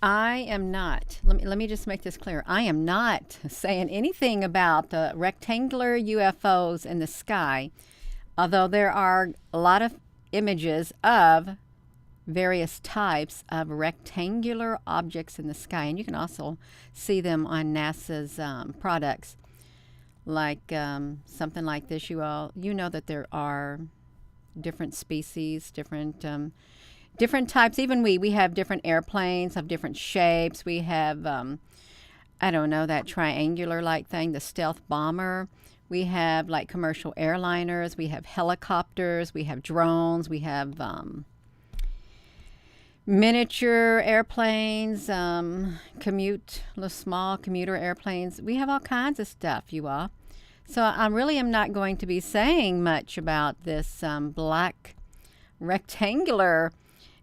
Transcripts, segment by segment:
I am not. Let me just make this clear. I am not saying anything about the rectangular UFOs in the sky, although there are a lot of images of various types of rectangular objects in the sky, and you can also see them on NASA's products, like something like this. You know that there are different species, different types. Even we have different airplanes of different shapes. We have I don't know, that triangular like thing, the stealth bomber. We have like commercial airliners. We have helicopters. We have drones. We have miniature airplanes, small commuter airplanes. We have all kinds of stuff, you all. So I really am not going to be saying much about this black rectangular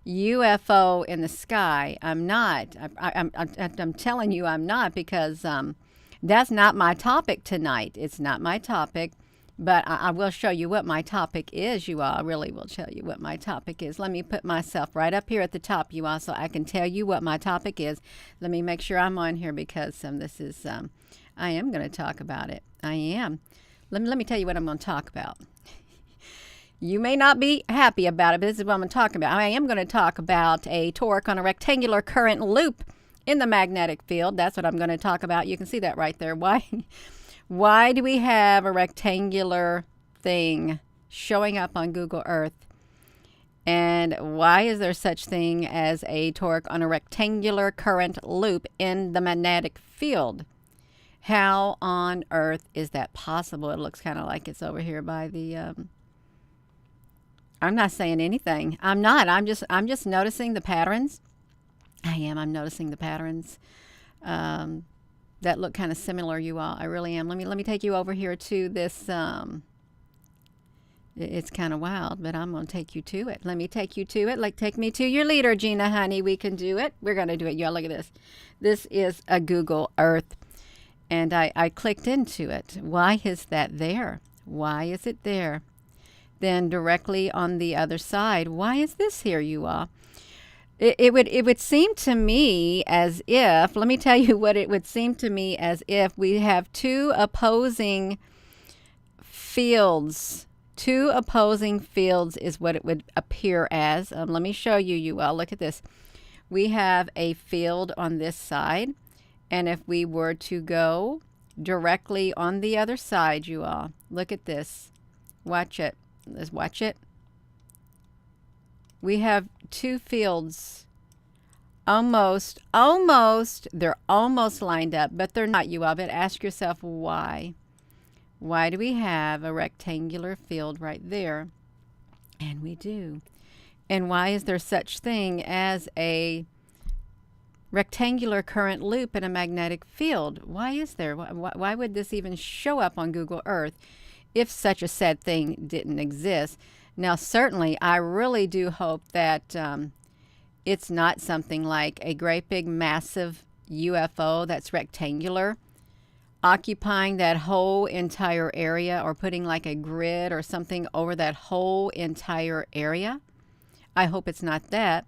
UFO in the sky. I'm not. I'm telling you, I'm not, because that's not my topic tonight. It's not my topic. But I will show you what my topic is, you all. I really will tell you what my topic is. Let me put myself right up here at the top, you all, so I can tell you what my topic is. Let me make sure I'm on here, because this is, I am going to talk about it. I am. Let me tell you what I'm going to talk about. You may not be happy about it, but this is what I'm going to talk about. I am going to talk about a torque on a rectangular current loop in the magnetic field. That's what I'm going to talk about. You can see that right there. Why do we have a rectangular thing showing up on Google Earth? And why is there such thing as a torque on a rectangular current loop in the magnetic field? How on earth is that possible? It looks kind of like it's over here by the I'm not saying anything. I'm not. I'm just noticing the patterns. I'm noticing the patterns. That look kind of similar, you all. I really am. Let me take you over here to this. It's kind of wild, but I'm going to take you to it. Let me take you to it. Like, take me to your leader, Gina, honey. We can do it. We're going to do it. Y'all, look at this. This is a Google Earth, and I clicked into it. Why is that there? Why is it there? Then directly on the other side, why is this here, you all? It would seem to me as if, let me tell you what it would seem to me as if we have two opposing fields. Two opposing fields is what it would appear as. Let me show you, you all. Look at this. We have a field on this side, and if we were to go directly on the other side, you all, look at this. Watch it. Let's watch it. We have two fields almost, they're almost lined up, but they're not, you all. But ask yourself why. Why do we have a rectangular field right there? And we do. And why is there such thing as a rectangular current loop in a magnetic field? Why is there? Why would this even show up on Google Earth if such a said thing didn't exist? Now, certainly, I really do hope that it's not something like a great big massive UFO that's rectangular, occupying that whole entire area, or putting like a grid or something over that whole entire area. I hope it's not that.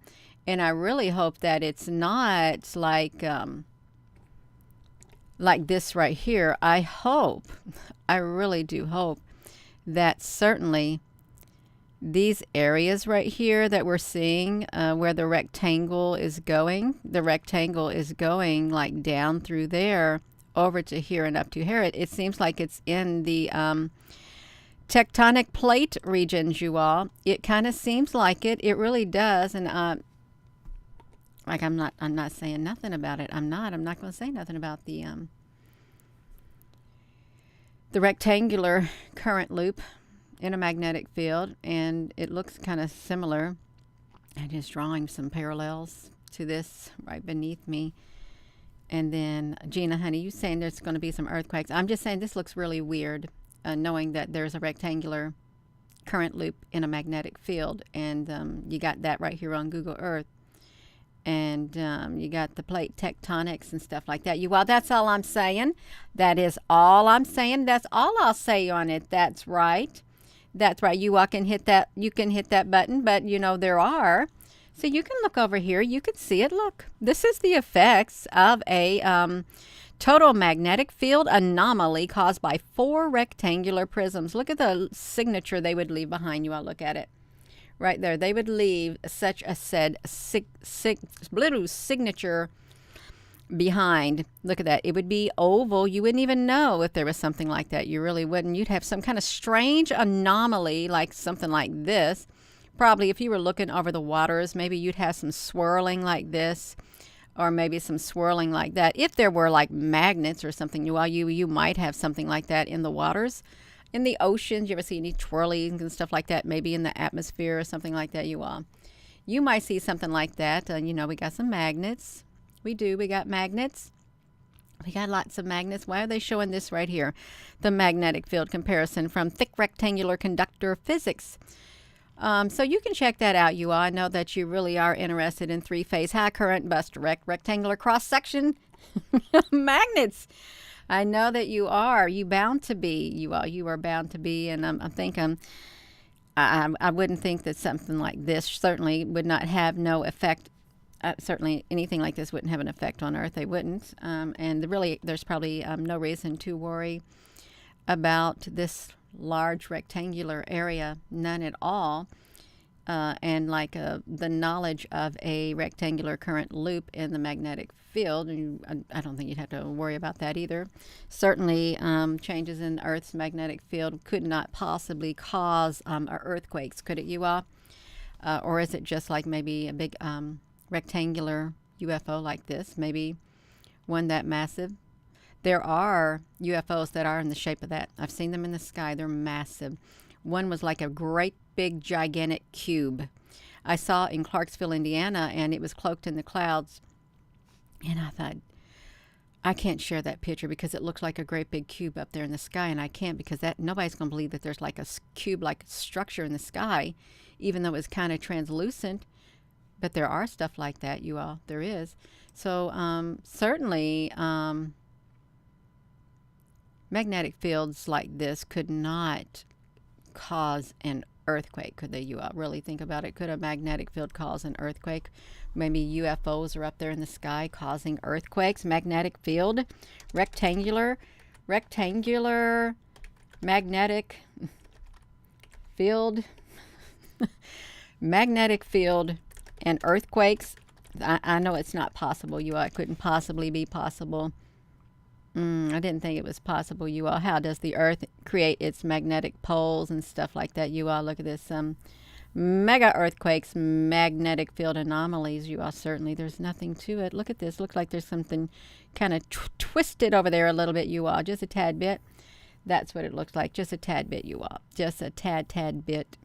And I really hope that it's not like this right here. I really do hope that certainly these areas right here that we're seeing, where the rectangle is going like down through there over to here and up to here. It seems like it's in the tectonic plate regions, you all. It kind of seems like it. It really does. And like I'm not saying nothing about it. I'm not going to say nothing about the rectangular current loop in a magnetic field, and it looks kind of similar. I'm just drawing some parallels to this right beneath me. And then, Gina, honey, you saying there's going to be some earthquakes. I'm just saying this looks really weird, knowing that there's a rectangular current loop in a magnetic field, and you got that right here on Google Earth. And you got the plate tectonics and stuff like that. Well, that's all I'm saying. That is all I'm saying. That's all I'll say on it. That's right. That's right. You all can hit that. You can hit that button. But you know, there are So you can look over here. You can see it. Look, this is the effects of a total magnetic field anomaly caused by 4 rectangular prisms. Look at the signature they would leave behind you. I'll look at it right there. They would leave such a said little signature behind. Look at that. It would be oval. You wouldn't even know if there was something like that. You really wouldn't. You'd have some kind of strange anomaly, like something like this. Probably if you were looking over the waters, maybe you'd have some swirling like this, or maybe some swirling like that. If there were like magnets or something, well, you might have something like that in the waters. In the oceans, you ever see any twirlies and stuff like that? Maybe in the atmosphere or something like that. You might see something like that. We got some magnets. We do. We got magnets. We got lots of magnets. Why are they showing this right here? The magnetic field comparison from thick rectangular conductor physics. So you can check that out, you all. I know that you really are interested in 3-phase high current bus direct rectangular cross section magnets. I know that you are. You bound to be, you all. You are bound to be, and I'm thinking. I wouldn't think that something like this certainly would not have no effect. Certainly anything like this wouldn't have an effect on Earth. They wouldn't. And really, there's probably no reason to worry about this large rectangular area, none at all. And like the knowledge of a rectangular current loop in the magnetic field, I don't think you'd have to worry about that either. Certainly, changes in Earth's magnetic field could not possibly cause earthquakes, could it, you all? Or is it just like maybe a big rectangular UFO like this, maybe one that massive? There are UFOs that are in the shape of that. I've seen them in the sky. They're massive. One was like a great big gigantic cube. I saw it in Clarksville, Indiana, and it was cloaked in the clouds. And I thought, I can't share that picture because it looks like a great big cube up there in the sky, and I can't because nobody's going to believe that there's like a cube-like structure in the sky, even though it's kind of translucent. But there are stuff like that, you all. There is. So certainly magnetic fields like this could not cause an earthquake, could they? You all really think about it. Could a magnetic field cause an earthquake? Maybe UFOs are up there in the sky causing earthquakes. Magnetic field, rectangular magnetic field, magnetic field, and earthquakes. I know it's not possible, you all. It couldn't possibly be possible. I didn't think it was possible, you all. How does the Earth create its magnetic poles and stuff like that, you all? Look at this. Mega earthquakes, magnetic field anomalies, you all. Certainly, there's nothing to it. Look at this. Looks like there's something kind of twisted over there a little bit, you all. Just a tad bit. That's what it looks like. Just a tad bit, you all. Just a tad bit.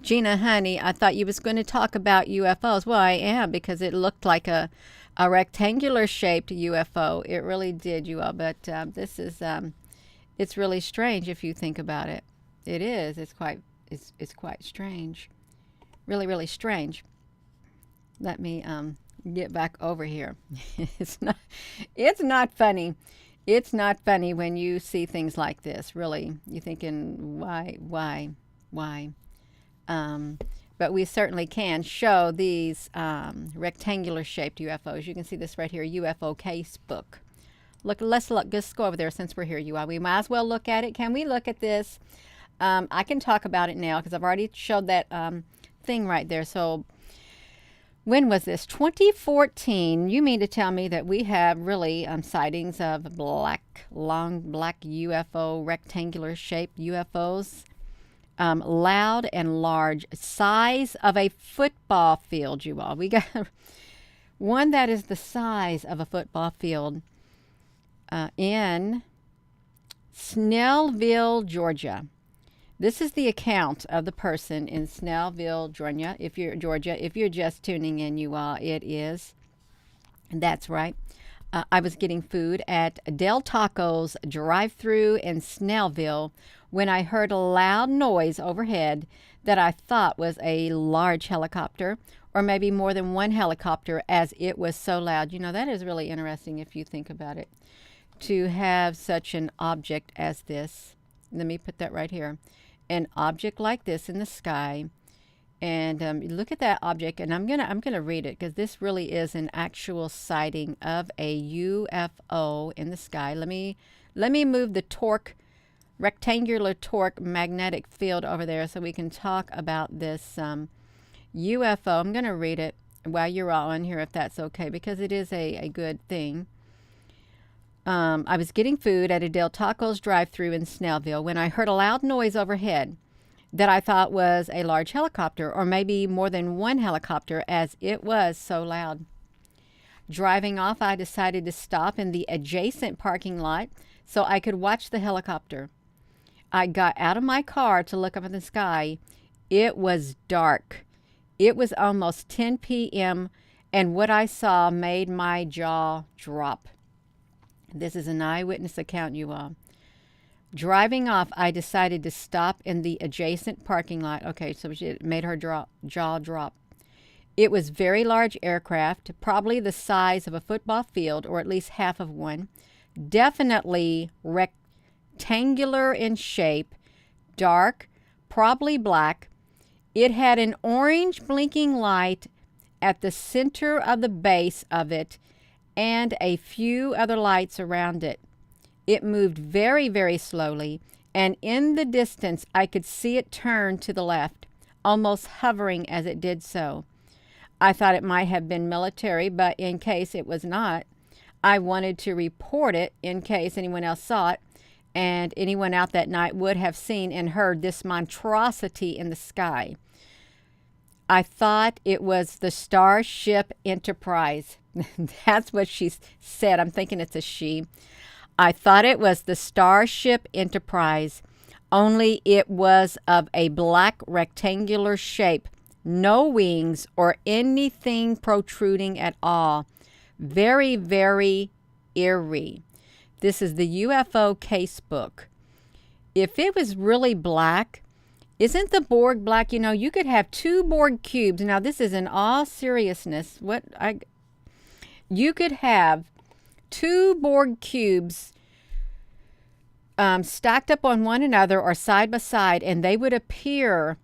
Gina, honey, I thought you was going to talk about UFOs. Well, I am, because it looked like a rectangular shaped UFO. It really did, you all. But this is it's really strange if you think about it. It is. It's quite strange. Really, really strange. Let me get back over here. It's not funny. It's not funny when you see things like this. Really, you're thinking, why? But we certainly can show these rectangular shaped UFOs. You can see this right here, UFO casebook. Let's go over there since we're here, you all. We might as well look at it. Can we look at this? I can talk about it now because I've already showed that thing right there. So when was this? 2014. You mean to tell me that we have really sightings of long black UFO, rectangular shaped UFOs? Loud and large, size of a football field, you all. We got one that is the size of a football field in Snellville, Georgia. This is the account of the person in Snellville, Georgia. If you're just tuning in, you all, it is. That's right. I was getting food at Del Taco's drive-thru in Snellville when I heard a loud noise overhead that I thought was a large helicopter, or maybe more than one helicopter, as it was so loud. You know, that is really interesting if you think about it, to have such an object as this. Let me put that right here. An object like this in the sky, And look at that object, and I'm gonna read it because this really is an actual sighting of a UFO in the sky. Let me move the rectangular torque magnetic field over there so we can talk about this UFO. I'm gonna read it while you're all on here, if that's okay, because it is a good thing. I was getting food at a Del Taco's drive-thru in Snellville when I heard a loud noise overhead that I thought was a large helicopter, or maybe more than one helicopter, as it was so loud. Driving off, I decided to stop in the adjacent parking lot so I could watch the helicopter. I got out of my car to look up in the sky. It was dark. It was almost 10 p.m., and what I saw made my jaw drop. This is an eyewitness account, you all. Driving off, I decided to stop in the adjacent parking lot. Okay, so it made her jaw drop. It was very large aircraft, probably the size of a football field, or at least half of one. Definitely rectangular in shape, dark, probably black. It had an orange blinking light at the center of the base of it and a few other lights around it. It moved very, very slowly, and in the distance I could see it turn to the left, almost hovering as it did so. I thought it might have been military, but in case it was not, I wanted to report it in case anyone else saw it, and anyone out that night would have seen and heard this monstrosity in the sky. I thought it was the Starship Enterprise. That's what she said. I'm thinking it's a she. I thought it was the Starship Enterprise, only it was of a black rectangular shape, no wings or anything protruding at all. Very, very eerie. This is the UFO casebook. If it was really black, isn't the Borg black? You know, you could have two Borg cubes. Now, this is in all seriousness. You could have two Borg cubes stacked up on one another or side by side, and they would appear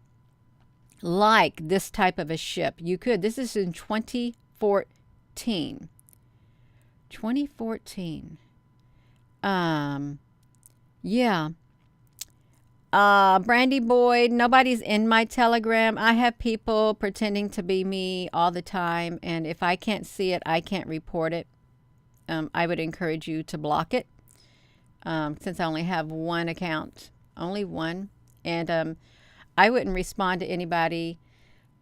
like this type of a ship. You could. This is in 2014. 2014. Yeah. Brandy Boyd, nobody's in my Telegram. I have people pretending to be me all the time, and if I can't see it, I can't report it. I would encourage you to block it, since I only have one account, only one, and I wouldn't respond to anybody.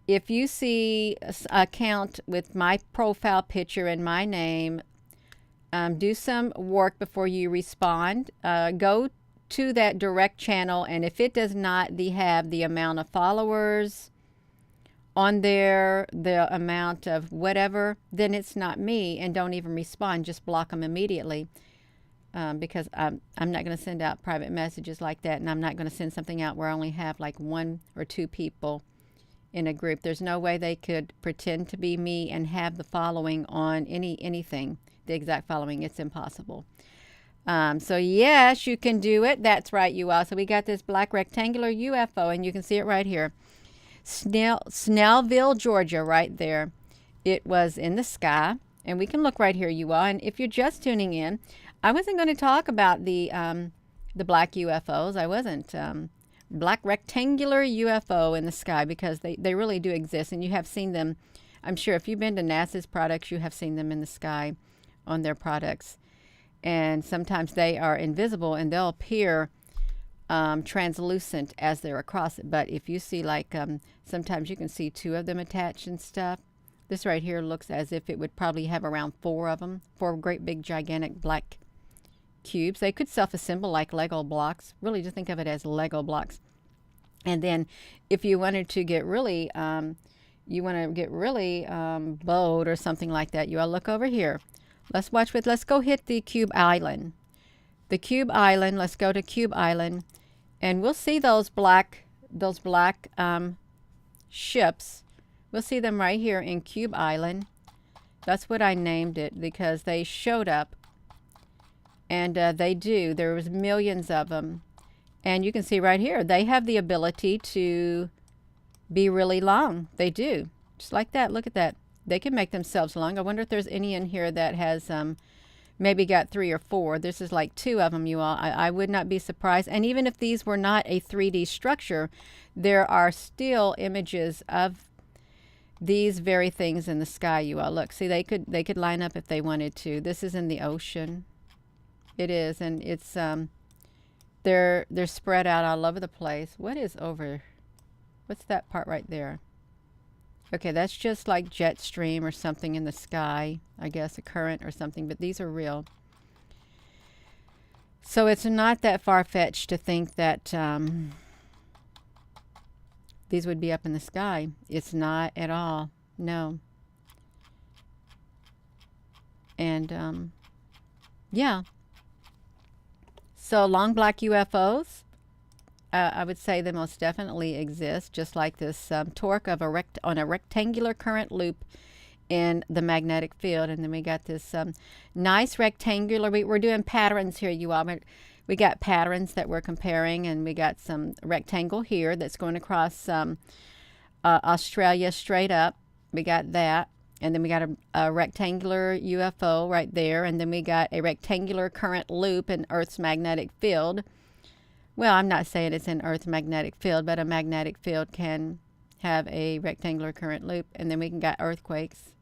If you see an account with my profile picture and my name, do some work before you respond. Go to that direct channel, and if it does not have the amount of followers on there, the amount of whatever, then it's not me, and don't even respond. Just block them immediately, because I'm not going to send out private messages like that, and I'm not going to send something out where I only have like one or two people in a group. There's no way they could pretend to be me and have the following on anything, the exact following. It's impossible. So yes, you can do it. That's right, you all. So we got this black rectangular UFO, and you can see it right here. Snellville, Georgia, right there. It was in the sky, and we can look right here, you all. And if you're just tuning in, I wasn't going to talk about the black UFOs. I wasn't. Black rectangular UFO in the sky, because they really do exist, and you have seen them. I'm sure if you've been to NASA's products, you have seen them in the sky on their products. And sometimes they are invisible, and they'll appear translucent as they're across it. But if you see, like, sometimes you can see two of them attached and stuff. This right here looks as if it would probably have around four of them, four great big gigantic black cubes. They could self-assemble like Lego blocks. Really, just think of it as Lego blocks. And then if you wanted to get really, bold or something like that, you all look over here. Let's go hit the Cube Island. The Cube Island, let's go to Cube Island, and we'll see those black ships. We'll see them right here in Cube Island. That's what I named it, because they showed up, and they do. There was millions of them, and you can see right here, they have the ability to be really long. They do. Just like that. Look at that. They can make themselves long. I wonder if there's any in here that has maybe got 3 or 4. This is like 2 of them, you all. I would not be surprised. And even if these were not a 3D structure, there are still images of these very things in the sky, you all. Look, see, they could line up if they wanted to. This is in the ocean. It is, and it's they're spread out all over the place. What is over? What's that part right there? Okay, that's just like jet stream or something in the sky. I guess a current or something, but these are real. So it's not that far-fetched to think that these would be up in the sky. It's not at all. No. And yeah. So long black UFOs, I would say they most definitely exist, just like this torque of on a rectangular current loop in the magnetic field. And then we got this nice rectangular, we're doing patterns here, you all. We got patterns that we're comparing, and we got some rectangle here that's going across Australia straight up. We got that. And then we got a rectangular UFO right there. And then we got a rectangular current loop in Earth's magnetic field. Well, I'm not saying it's in Earth's magnetic field, but a magnetic field can have a rectangular current loop. And then we can got earthquakes.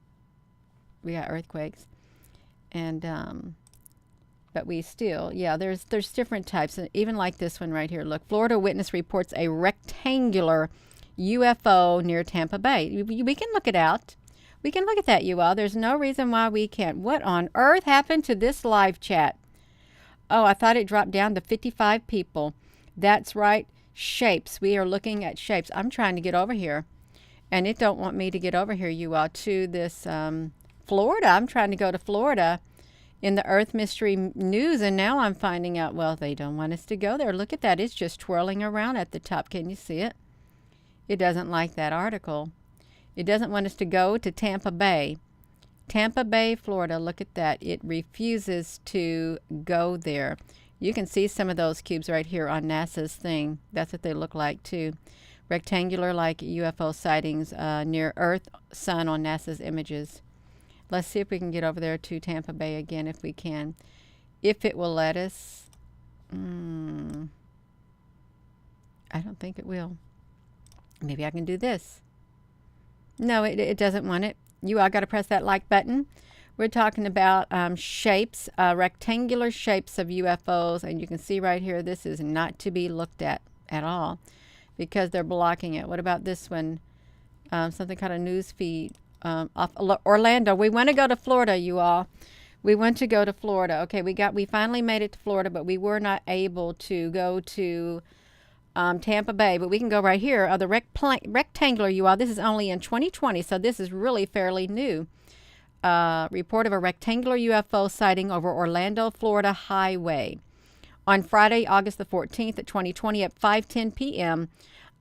We got earthquakes. And, but we still, yeah, there's different types. And even like this one right here. Look, Florida witness reports a rectangular UFO near Tampa Bay. We can look it out. We can look at that, you all. There's no reason why we can't. What on earth happened to this live chat? Oh, I thought it dropped down to 55 people. That's right. Shapes. We are looking at shapes. I'm trying to get over here. And it don't want me to get over here, you all, to this Florida. I'm trying to go to Florida in the Earth Mystery News. And now I'm finding out, well, they don't want us to go there. Look at that. It's just twirling around at the top. Can you see it? It doesn't like that article. It doesn't want us to go to Tampa Bay. Tampa Bay, Florida. Look at that. It refuses to go there. You can see some of those cubes right here on NASA's thing. That's what they look like too. Rectangular like UFO sightings near Earth, Sun on NASA's images. Let's see if we can get over there to Tampa Bay again if we can. If it will let us. I don't think it will. Maybe I can do this. No, it doesn't want it. You all got to press that like button. We're talking about shapes, rectangular shapes of UFOs. And you can see right here, this is not to be looked at all because they're blocking it. What about this one? Something kind of news feed off Orlando. We want to go to Florida, you all. We want to go to Florida. Okay, we finally made it to Florida, but we were not able to go to Tampa Bay, but we can go right here. The rectangular UFO. This is only in 2020, so this is really fairly new. Report of a rectangular UFO sighting over Orlando, Florida highway. On Friday, August the 14th, 2020 at 5:10 p.m.,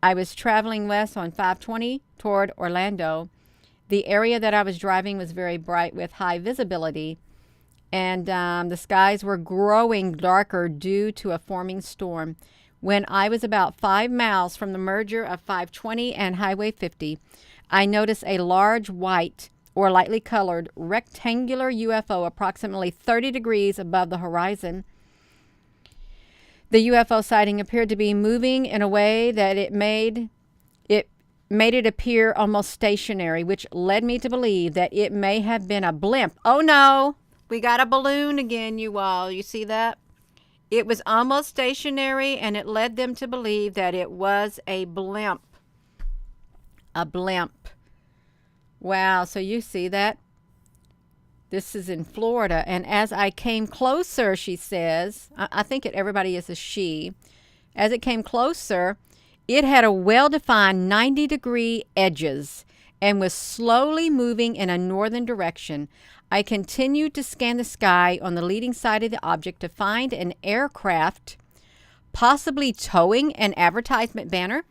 I was traveling west on 520 toward Orlando. The area that I was driving was very bright with high visibility, and the skies were growing darker due to a forming storm. When I was about 5 miles from the merger of 520 and Highway 50, I noticed a large white or lightly colored rectangular UFO approximately 30 degrees above the horizon. The UFO sighting appeared to be moving in a way that it made it appear almost stationary, which led me to believe that it may have been a blimp. Oh no, we got a balloon again, you all. You see that? It was almost stationary, and it led them to believe that it was a blimp. A blimp. Wow, so you see that? This is in Florida, and as I came closer, she says, I think everybody is a she. As it came closer, it had a well-defined 90-degree edges and was slowly moving in a northern direction. I continued to scan the sky on the leading side of the object to find an aircraft, possibly towing an advertisement banner.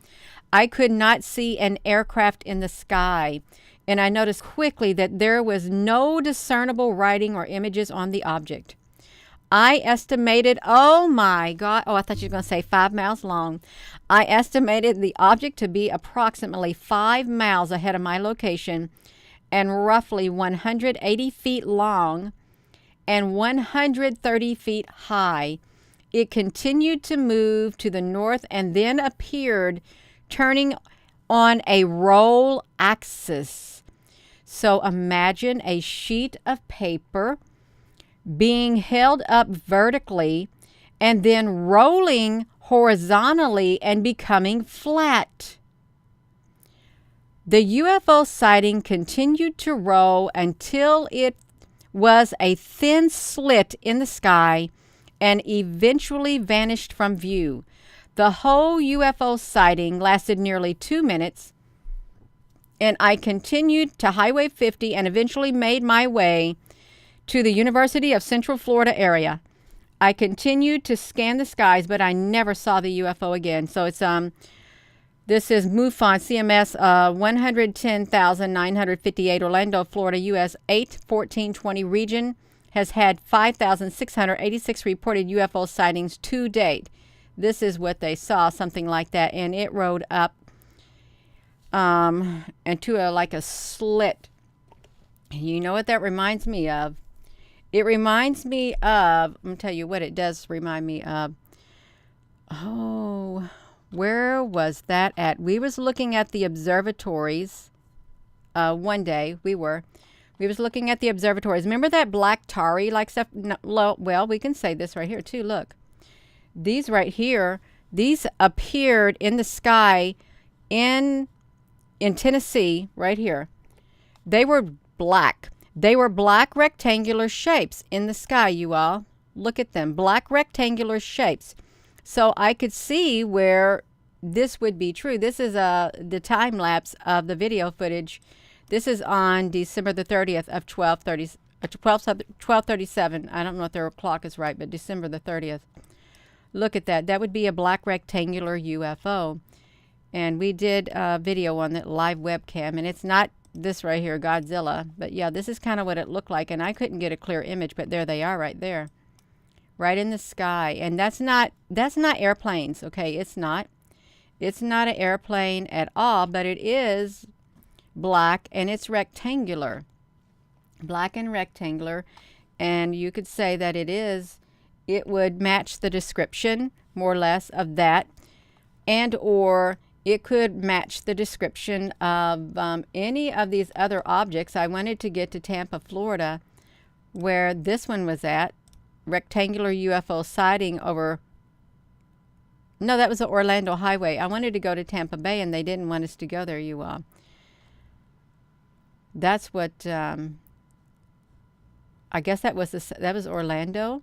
I could not see an aircraft in the sky, and I noticed quickly that there was no discernible writing or images on the object. I estimated, oh my God, oh, I thought you were going to say 5 miles long. I estimated the object to be approximately 5 miles ahead of my location and roughly 180 feet long and 130 feet high. It continued to move to the north and then appeared turning on a roll axis. So imagine a sheet of paper being held up vertically and then rolling horizontally and becoming flat. The UFO sighting continued to roll until it was a thin slit in the sky and eventually vanished from view. The whole UFO sighting lasted nearly 2 minutes, and I continued to Highway 50 and eventually made my way to the University of Central Florida area. I continued to scan the skies, but I never saw the UFO again. So it's this is MUFON CMS 110,958 Orlando, Florida, US 81420 region has had 5,686 reported UFO sightings to date. This is what they saw, something like that, and it rode up into like a slit. You know what that reminds me of? It reminds me of, I'm going to tell you what it does remind me of. Oh, where was that at? We was looking at the observatories one day. We was looking at the observatories. Remember that black tarry like stuff? No, well, we can say this right here too. Look. These right here, these appeared in the sky in Tennessee right here. They were black. They were black rectangular shapes in the sky, you all. Look at them, black rectangular shapes. So I could see where this would be true. This is the time lapse of the video footage. This is on December the 30th of 1237. I don't know if their clock is right, but December the 30th. Look at that. That would be a black rectangular UFO. And we did a video on that live webcam, and it's not this right here, Godzilla. But yeah, this is kind of what it looked like, and I couldn't get a clear image, but there they are right there. Right in the sky. And that's not airplanes, okay? It's not. It's not an airplane at all, but it is black and it's rectangular. Black and rectangular. And you could say that it would match the description more or less of that, and or it could match the description of any of these other objects. I wanted to get to Tampa, Florida, where this one was at. Rectangular UFO sighting over, no, that was the Orlando Highway. I wanted to go to Tampa Bay, and they didn't want us to go there, you all. That's what, I guess that was Orlando.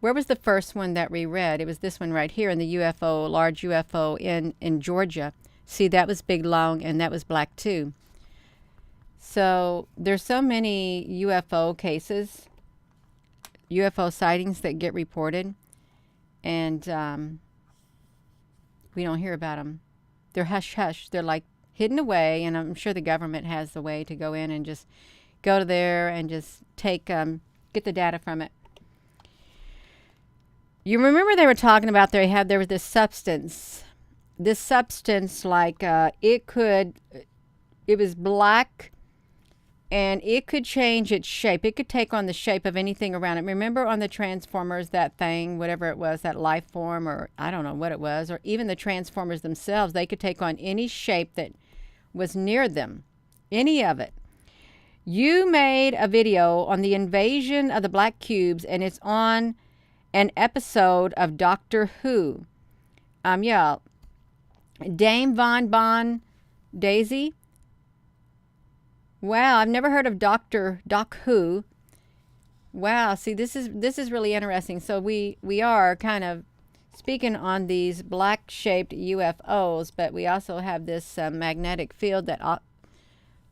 Where was the first one that we read? It was this one right here in the UFO, large UFO in Georgia. See, that was big, long, and that was black too. So there's so many UFO cases, UFO sightings that get reported, and we don't hear about them. They're hush-hush. They're like hidden away, and I'm sure the government has the way to go in and just go to there and just take, get the data from it. You remember they were talking about there was this substance like it was black and it could change its shape. It could take on the shape of anything around it. Remember on the Transformers, that thing, whatever it was, that life form, or I don't know what it was, or even the Transformers themselves, they could take on any shape that was near them, any of it. You made a video on the invasion of the black cubes, and it's on an episode of Doctor Who. Yeah, Dame Von Bon Daisy. Wow, I've never heard of Doc Who. Wow, see, this is really interesting. So we are kind of speaking on these black-shaped UFOs, but we also have this magnetic field that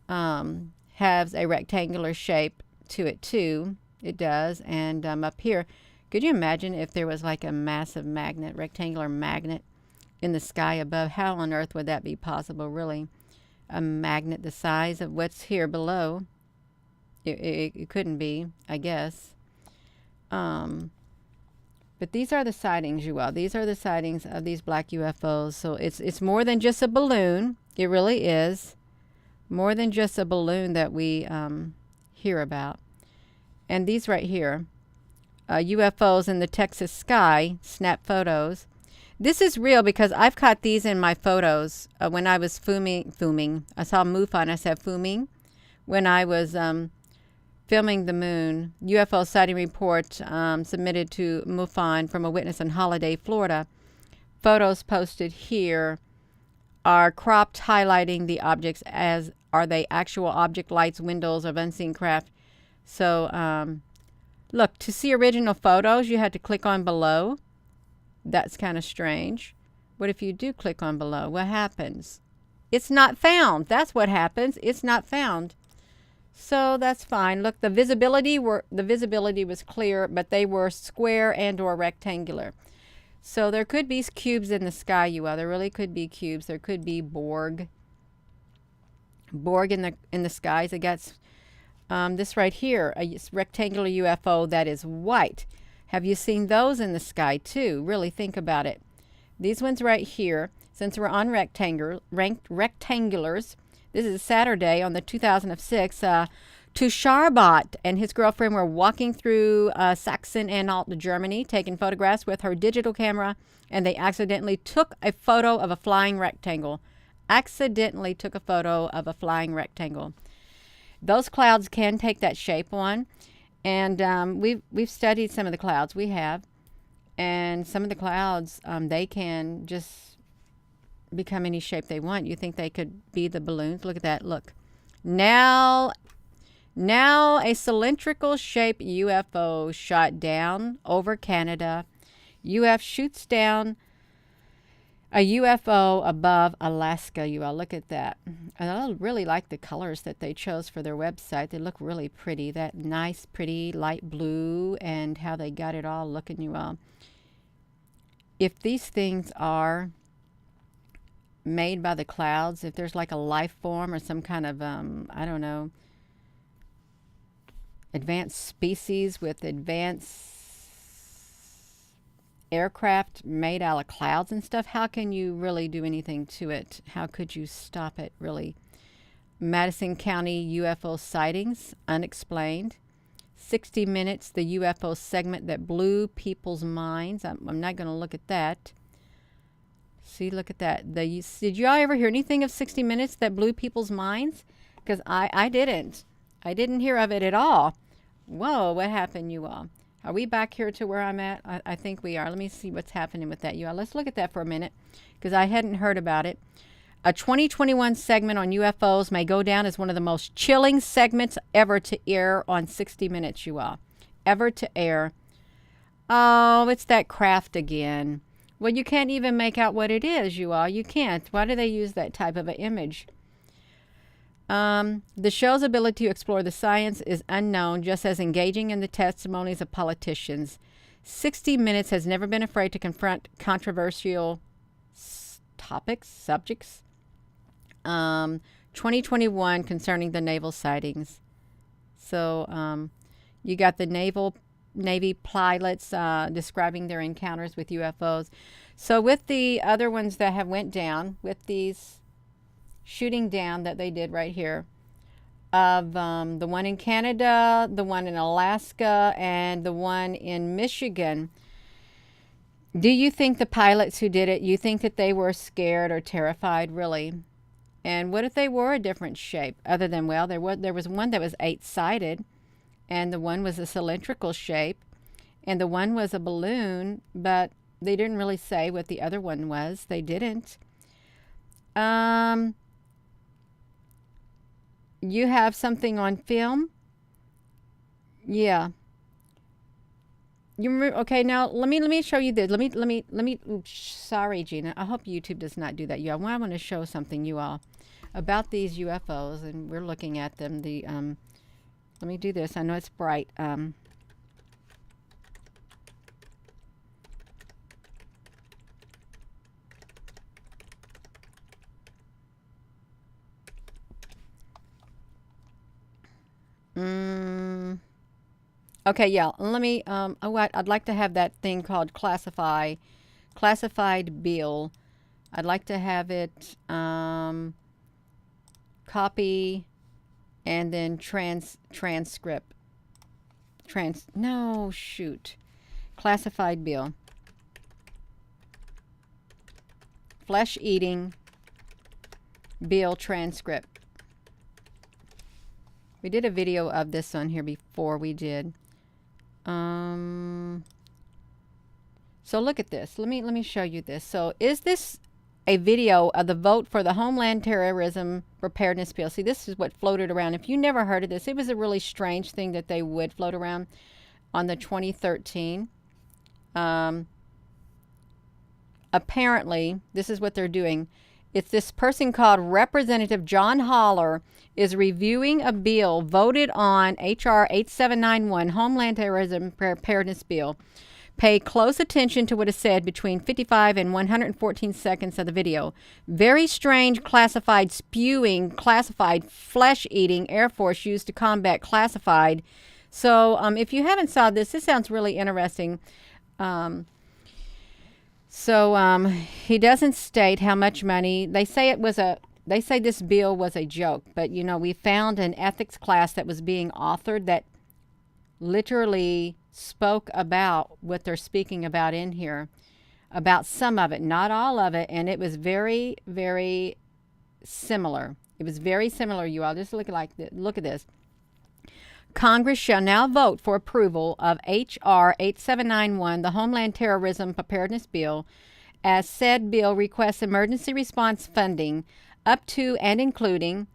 has a rectangular shape to it too. It does, and up here. Could you imagine if there was like a massive magnet, rectangular magnet in the sky above? How on earth would that be possible, really? A magnet the size of what's here below. It couldn't be, I guess. But these are the sightings, you all. These are the sightings of these black UFOs. So it's more than just a balloon. It really is more than just a balloon that we hear about. And these right here, UFOs in the Texas sky, snap photos. This is real because I've caught these in my photos when I was fuming. I saw MUFON. I said fuming. When I was filming the moon, UFO sighting report submitted to MUFON from a witness in Holiday, Florida. Photos posted here are cropped, highlighting the objects as are they actual object lights, windows of unseen craft. So, look, to see original photos, you had to click on below. That's kind of strange. What if you do click on below? What happens? It's not found. That's what happens. It's not found. So that's fine. Look, the visibility was clear, but they were square and or rectangular. So there could be cubes in the sky, you all. There really could be cubes. There could be Borg in the skies. It got this right here, a rectangular UFO that is white. Have you seen those in the sky too? Really think about it. These ones right here, since we're on rectangulars, this is Saturday on the 2006. Tusharbot and his girlfriend were walking through Sachsen-Anhalt, Germany, taking photographs with her digital camera, and they accidentally took a photo of a flying rectangle. Accidentally took a photo of a flying rectangle. Those clouds can take that shape on, and we've studied some of the clouds. We have, and some of the clouds they can just become any shape they want. You think they could be the balloons? Look at that. Look. Now a cylindrical shaped UFO shot down over Canada. UF shoots down a UFO above Alaska. You all look at that. And I really like the colors that they chose for their website. They look really pretty. That nice, pretty light blue and how they got it all looking, you all. If these things are made by the clouds, if there's like a life form or some kind of, I don't know, advanced species with advanced aircraft made out of clouds and stuff, how can you really do anything to it? How could you stop it, really? Madison County UFO sightings, unexplained. 60 Minutes, the UFO segment that blew people's minds. I'm not going to look at that. See, look at that. Did y'all ever hear anything of 60 Minutes that blew people's minds? Because I didn't. I didn't hear of it at all. Whoa, what happened, you all? Are we back here to where I'm at? I think we are. Let me see what's happening with that, you all. Let's look at that for a minute, because I hadn't heard about it. A 2021 segment on UFOs may go down as one of the most chilling segments ever to air on 60 Minutes, you all. Ever to air. Oh, it's that craft again. Well, you can't even make out what it is, you all. You can't. Why do they use that type of an image? The show's ability to explore the science is unknown, just as engaging in the testimonies of politicians. 60 Minutes has never been afraid to confront controversial subjects. 2021 concerning the naval sightings. So you got the Navy pilots describing their encounters with UFOs. So with the other ones that have went down, with these shooting down that they did right here, of the one in Canada, the one in Alaska, and the one in Michigan, do you think the pilots who did it, you think that they were scared or terrified, really? And what if they were a different shape, other than, well, there was one that was 8-sided, and the one was a cylindrical shape, and the one was a balloon, but they didn't really say what the other one was. They didn't. You have something on film? Yeah. You remember? Okay, now let me show you this. Let me. Oops, sorry, Gina. I hope YouTube does not do that. I want to show something you all about these UFOs, and we're looking at them. Let me do this. I know it's bright. Okay, yeah. Let me. I'd like to have that thing called classified bill. I'd like to have it copy and then transcript. No, shoot. Classified bill. Flesh eating bill transcript. We did a video of this on here before we did. So look at this. Let me show you this. So is this a video of the vote for the Homeland Terrorism Preparedness Bill? See, this is what floated around. If you never heard of this, it was a really strange thing that they would float around on the 2013. Apparently, this is what they're doing. It's this person called Representative John Holler is reviewing a bill voted on H.R. 8791, Homeland Terrorism Preparedness Bill. Pay close attention to what is said between 55 and 114 seconds of the video. Very strange, classified spewing, classified flesh-eating Air Force used to combat classified. So if you haven't saw this sounds really interesting. He doesn't state how much money. They say this bill was a joke, but you know, we found an ethics class that was being authored that literally spoke about what they're speaking about in here, about some of it, not all of it, and it was very, very similar. It was very similar, you all. Just look at this. Congress shall now vote for approval of H.R. 8791, the Homeland Terrorism Preparedness Bill, as said bill requests emergency response funding up to and including,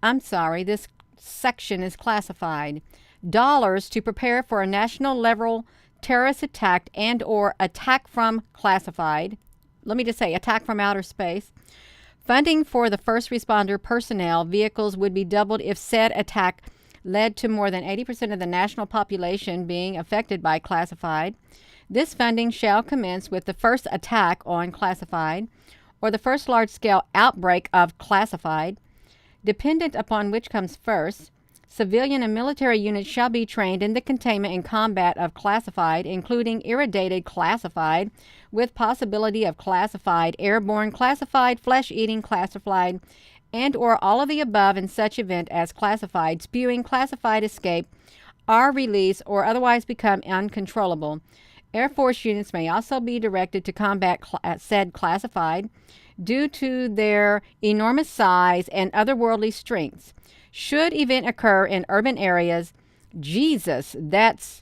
this section is classified, dollars to prepare for a national level terrorist attack and or attack from classified. Let me just say, attack from outer space. Funding for the first responder personnel vehicles would be doubled if said attack led to more than 80% of the national population being affected by classified. This funding shall commence with the first attack on classified or the first large-scale outbreak of classified, dependent upon which comes first. Civilian and military units shall be trained in the containment and combat of classified, including irradiated classified, with possibility of classified, airborne classified, flesh-eating classified, and or all of the above in such event as classified, spewing classified escape, are released or otherwise become uncontrollable. Air Force units may also be directed to combat said classified due to their enormous size and otherworldly strengths. Should event occur in urban areas, that's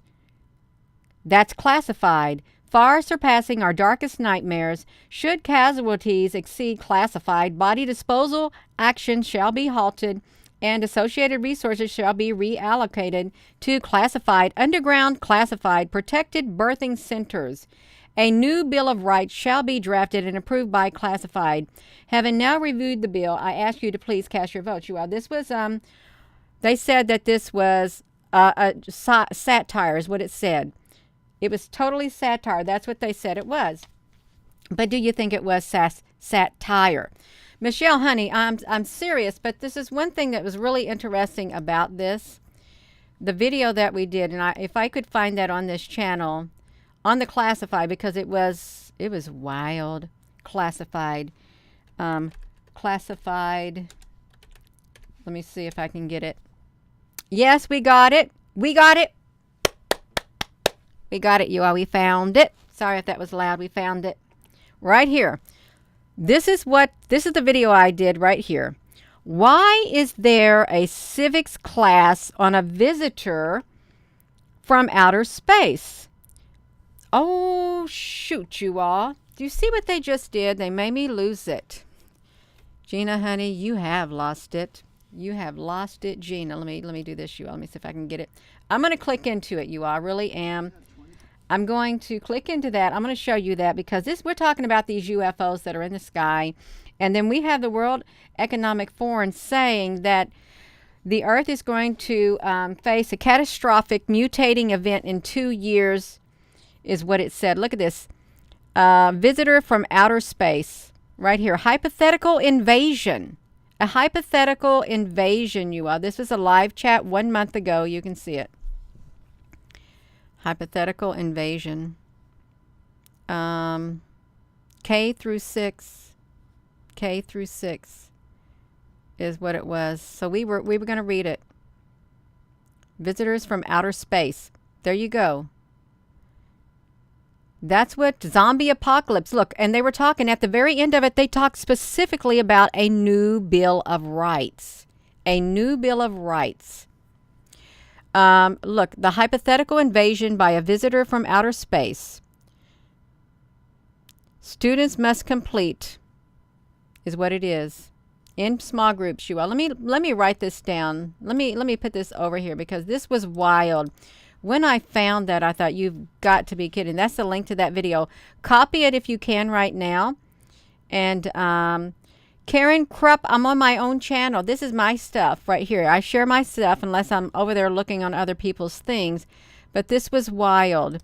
classified, far surpassing our darkest nightmares. Should casualties exceed classified, body disposal action shall be halted and associated resources shall be reallocated to classified, underground classified, protected birthing centers. A new Bill of Rights shall be drafted and approved by classified. Having now reviewed the bill, I ask you to please cast your vote. This was, they said that this was satire is what it said. It was totally satire. That's what they said it was. But do you think it was satire? Michelle, honey, I'm serious, but this is one thing that was really interesting about this. The video that we did, and if I could find that on this channel, on the classified, because it was wild. Classified. Classified. Let me see if I can get it. Yes, we got it. We got it. We got it, you all. We found it. Sorry if that was loud. We found it. Right here. This is the video I did right here. Why is there a civics class on a visitor from outer space? Oh, shoot, you all. Do you see what they just did? They made me lose it. Gina, honey, you have lost it. You have lost it, Gina. Let me do this, you all. Let me see if I can get it. I'm going to click into it, you all. I really am. I'm going to click into that. I'm going to show you that because we're talking about these UFOs that are in the sky. And then we have the World Economic Forum saying that the Earth is going to face a catastrophic mutating event in 2 years, is what it said. Look at this. Visitor from outer space. Right here. Hypothetical invasion. A hypothetical invasion, you all. This was a live chat 1 month ago. You can see it. Hypothetical invasion. K through 6. K through 6 is what it was. So we were going to read it. Visitors from outer space. There you go. That's what zombie apocalypse. Look, and they were talking at the very end of it, they talked specifically about a new Bill of Rights. A new Bill of Rights. Look, the hypothetical invasion by a visitor from outer space. Students must complete is what it is. In small groups, you all. Let me write this down. Let me put this over here because this was wild. When I found that, I thought, you've got to be kidding. That's the link to that video. Copy it if you can right now. And Karen Krupp, I'm on my own channel. This is my stuff right here. I share my stuff unless I'm over there looking on other people's things. But this was wild.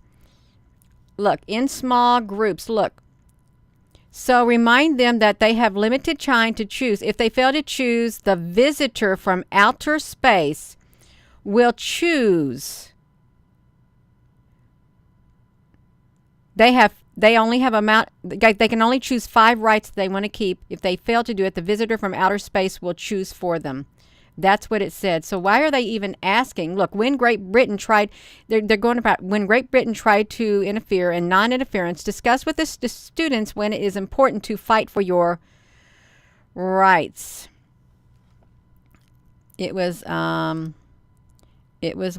Look, in small groups, look. So remind them that they have limited time to choose. If they fail to choose, the visitor from outer space will choose. They only have they can only choose 5 rights they want to keep. If they fail to do it, the visitor from outer space will choose for them. That's what it said. So why are they even asking? Look, when Great Britain tried, they're going about when Great Britain tried to interfere in non-interference, discuss with the students when it is important to fight for your rights. It was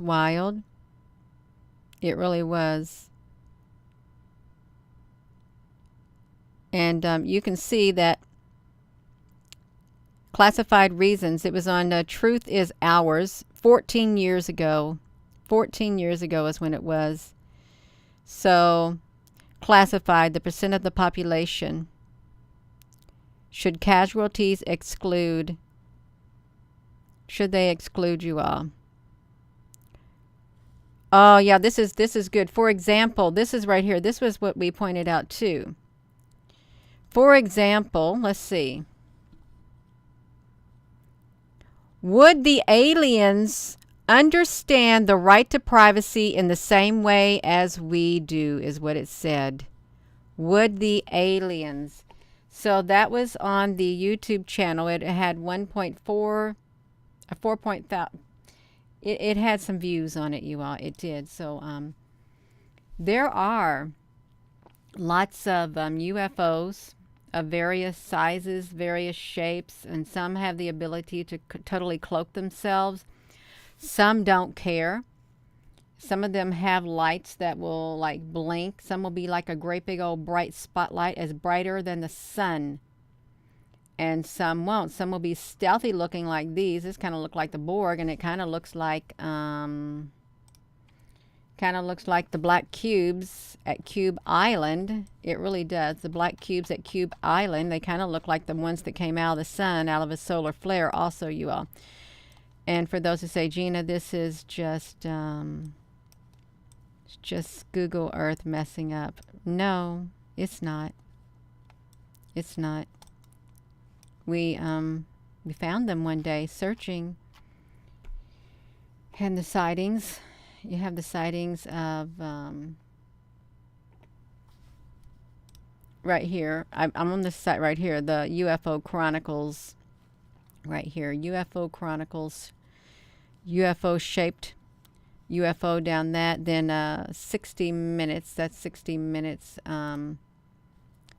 wild. It really was. And you can see that classified reasons. It was on Truth is Ours 14 years ago. 14 years ago is when it was. So classified, the percent of the population. Should casualties exclude? Should they exclude you all? Oh yeah, this is good. For example, this is right here. This was what we pointed out too. For example, let's see. Would the aliens understand the right to privacy in the same way as we do, is what it said. Would the aliens? So that was on the YouTube channel. It had 1.4, 4.5. It had some views on it, you all. It did. So there are lots of UFOs of various sizes, various shapes, and some have the ability to totally cloak themselves. Some don't care. Some of them have lights that will like blink. Some will be like a great big old bright spotlight, as brighter than the sun. And some won't. Some will be stealthy looking like these. This kind of look like the Borg, and it kind of looks like the black cubes at Cube Island. It really does. The black cubes at Cube Island, they kind of look like the ones that came out of the sun, out of a solar flare also, you all. And for those who say, Gina, this is just Google Earth messing up. No, it's not. It's not. We found them one day searching. And the sightings. You have the sightings of right here. I'm on this site right here, the UFO Chronicles right here. UFO Chronicles, UFO shaped UFO down that. Then 60 minutes, that's 60 minutes. And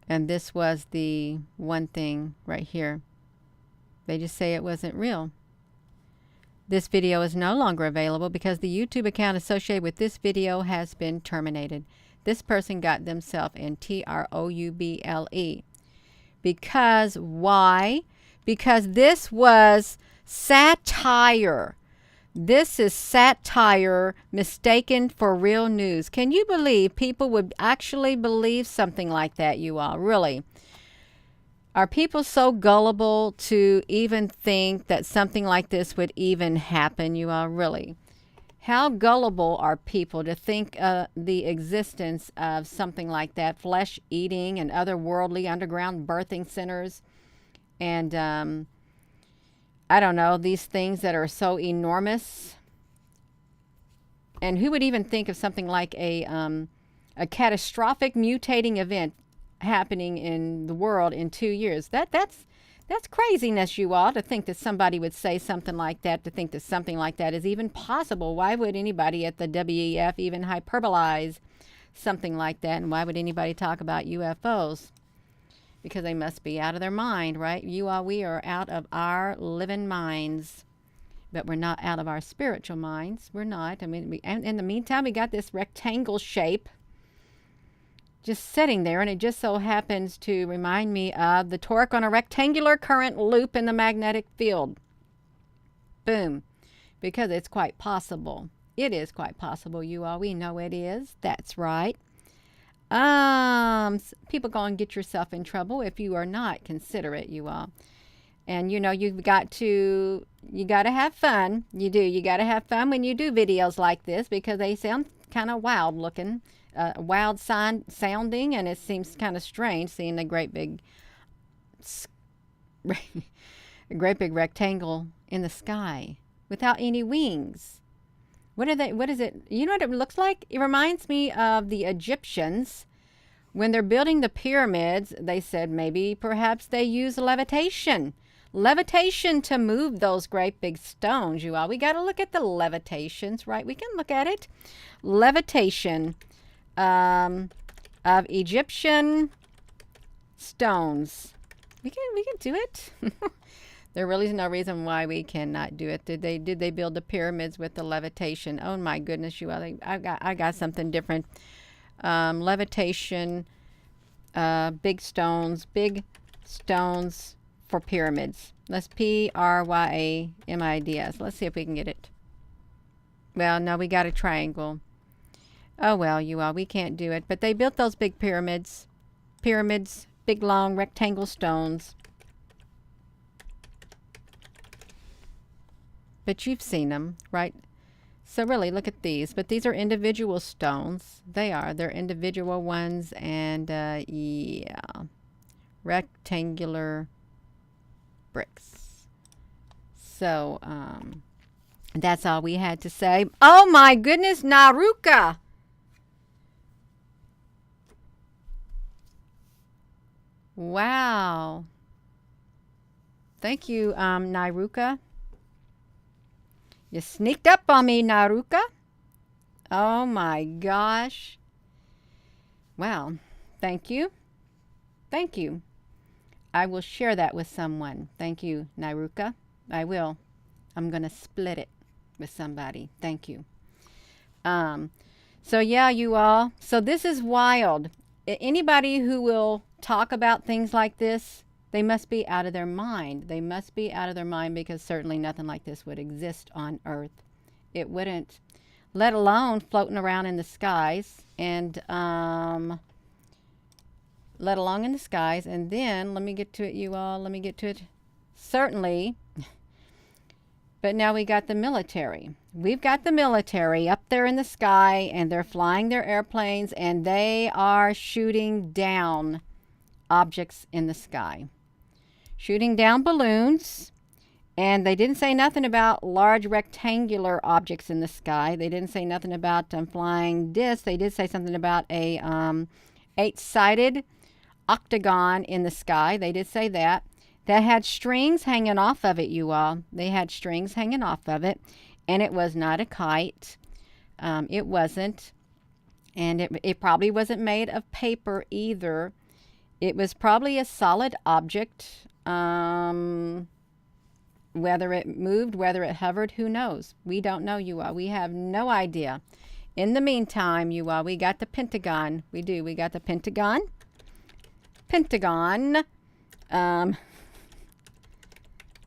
this was the one thing right here. They just say it wasn't real. This video is no longer available because the YouTube account associated with this video has been terminated. This person got themselves in TROUBLE. Because why? Because this was satire. This is satire mistaken for real news. Can you believe people would actually believe something like that, you all? Really? Are people so gullible to even think that something like this would even happen, you all? Really? How gullible are people to think the existence of something like that, flesh eating and other worldly underground birthing centers, and I don't know, these things that are so enormous? And who would even think of something like a catastrophic mutating event happening in the world in 2 years? That's craziness, you all, to think that somebody would say something like that, to think that something like that is even possible. Why would anybody at the WEF even hyperbolize something like that? And why would anybody talk about UFOs? Because they must be out of their mind, right? You all, we are out of our living minds. But we're not out of our spiritual minds. We're not. I mean, and in the meantime, we got this rectangle shape just sitting there, and it just so happens to remind me of the torque on a rectangular current loop in the magnetic field. Boom. Because it's quite possible. It is quite possible, you all. We know it is. That's right. People go and get yourself in trouble if you are not considerate, you all. And you know, you got to have fun. You do. You got to have fun when you do videos like this, because they sound kind of wild looking, wild sounding, and it seems kind of strange seeing a great big rectangle in the sky without any wings. What is it? You know what it looks like? It reminds me of the Egyptians. When they're building the pyramids, they said maybe perhaps they use levitation to move those great big stones, you all. We got to look at the levitations, right? We can look at it. Levitation of Egyptian stones. We can do it. There really is no reason why we cannot do it. Did they build the pyramids with the levitation? Oh my goodness, you all. I got something different. Levitation, big stones for pyramids. Let's pyramids. Let's see if we can get it. Well, no, we got a triangle. Oh well, you all, we can't do it. But they built those big pyramids, big long rectangle stones. But you've seen them, right? So really, look at these. But these are individual stones. They're individual ones, and yeah, rectangular bricks. So that's all we had to say. Oh my goodness, Naruka! Wow. Thank you, Naruka. You sneaked up on me, Naruka. Oh my gosh. Wow. Thank you. Thank you. I will share that with someone. Thank you, Naruka. I will. I'm going to split it with somebody. Thank you. So yeah, you all. So this is wild. Anybody who will talk about things like this, they must be out of their mind. They must be out of their mind, because certainly nothing like this would exist on Earth. It wouldn't, let alone floating around in the skies, and let alone in the skies. And then, let me get to it, you all. Let me get to it. Certainly. But now we got the military. We've got the military up there in the sky, and they're flying their airplanes, and they are shooting down objects in the sky. Shooting down balloons. And they didn't say nothing about large rectangular objects in the sky. They didn't say nothing about flying discs. They did say something about a 8-sided octagon in the sky. They did say that. That had strings hanging off of it, you all. They had strings hanging off of it. And it was not a kite. It wasn't. And it probably wasn't made of paper either. It was probably a solid object. Whether it moved, whether it hovered, who knows? We don't know, you all. We have no idea. In the meantime, you all, we got the Pentagon. We do. We got the Pentagon.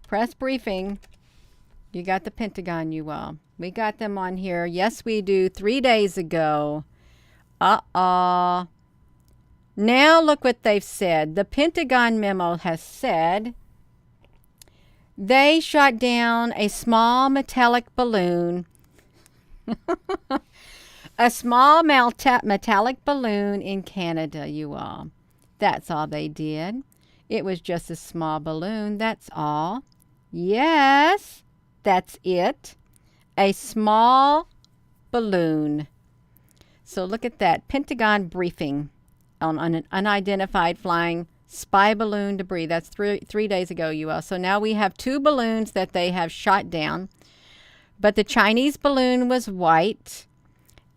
Press briefing. You got the Pentagon, you all. We got them on here. Yes, we do. 3 days ago. Now look what they've said. The Pentagon memo has said they shot down a small metallic balloon. A small metallic balloon in Canada, you all. That's all they did. It was just a small balloon. That's all. Yes, that's it. A small balloon. So look at that. Pentagon briefing on an unidentified flying spy balloon debris. That's three days ago, you all. So now we have 2 balloons that they have shot down. But the Chinese balloon was white,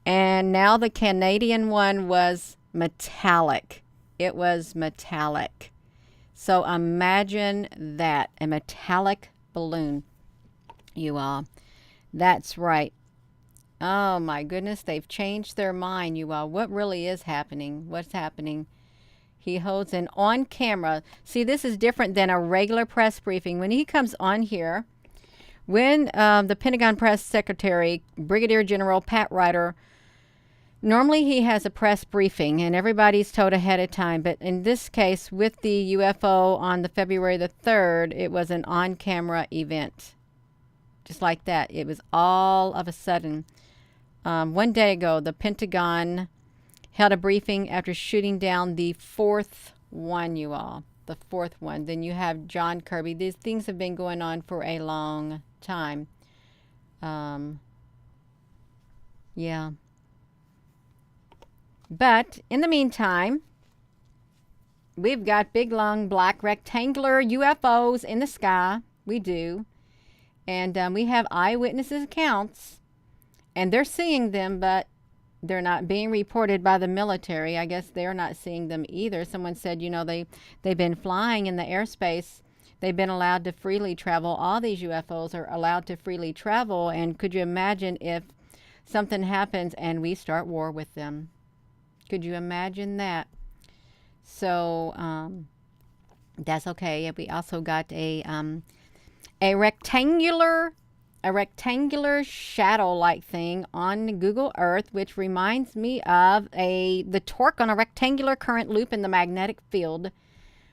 and now the Canadian one was metallic. It was metallic. So imagine that, a metallic balloon, you all. That's right. Oh my goodness, they've changed their mind, you all. What really is happening? What's happening? He holds an on camera. See, this is different than a regular press briefing. When he comes on here, when the Pentagon Press Secretary, Brigadier General Pat Ryder, normally he has a press briefing and everybody's told ahead of time. But in this case, with the UFO on the February the 3rd, it was an on-camera event. Just like that. It was all of a sudden. One day ago, the Pentagon held a briefing after shooting down the 4th one, you all. The 4th one. Then you have John Kirby. These things have been going on for a long time. Yeah. But in the meantime, we've got big, long, black, rectangular UFOs in the sky. We do. And we have eyewitnesses' accounts. And they're seeing them, but they're not being reported by the military. I guess they're not seeing them either. Someone said, you know, they've been flying in the airspace. They've been allowed to freely travel. All these UFOs are allowed to freely travel. And could you imagine if something happens and we start war with them? Could you imagine that? So that's okay. We also got a rectangular shadow-like thing on Google Earth, which reminds me of the torque on a rectangular current loop in the magnetic field,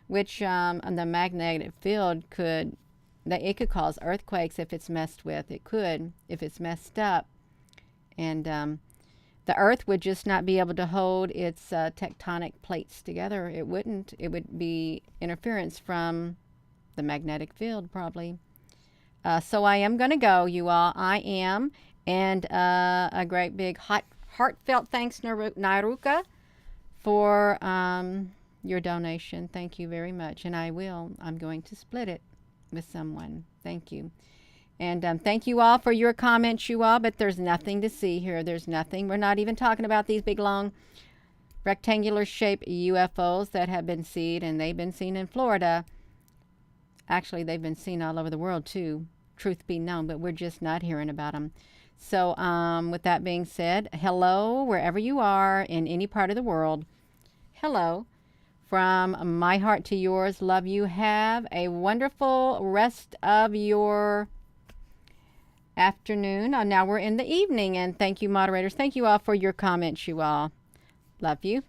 which the magnetic field could cause earthquakes if it's messed with. It could if it's messed up, and the Earth would just not be able to hold its tectonic plates together. It wouldn't. It would be interference from the magnetic field, probably. So I am going to go, you all. I am. And a great big heartfelt thanks, Nairuka, for your donation. Thank you very much. And I'm going to split it with someone. Thank you. And thank you all for your comments, you all. But there's nothing to see here. There's nothing. We're not even talking about these big, long, rectangular-shaped UFOs that have been seen. And they've been seen in Florida. Actually, they've been seen all over the world, too, truth be known, but we're just not hearing about them. So with that being said, hello, wherever you are in any part of the world. Hello. From my heart to yours, love you. Have a wonderful rest of your afternoon. Now we're in the evening, and thank you, moderators. Thank you all for your comments, you all. Love you.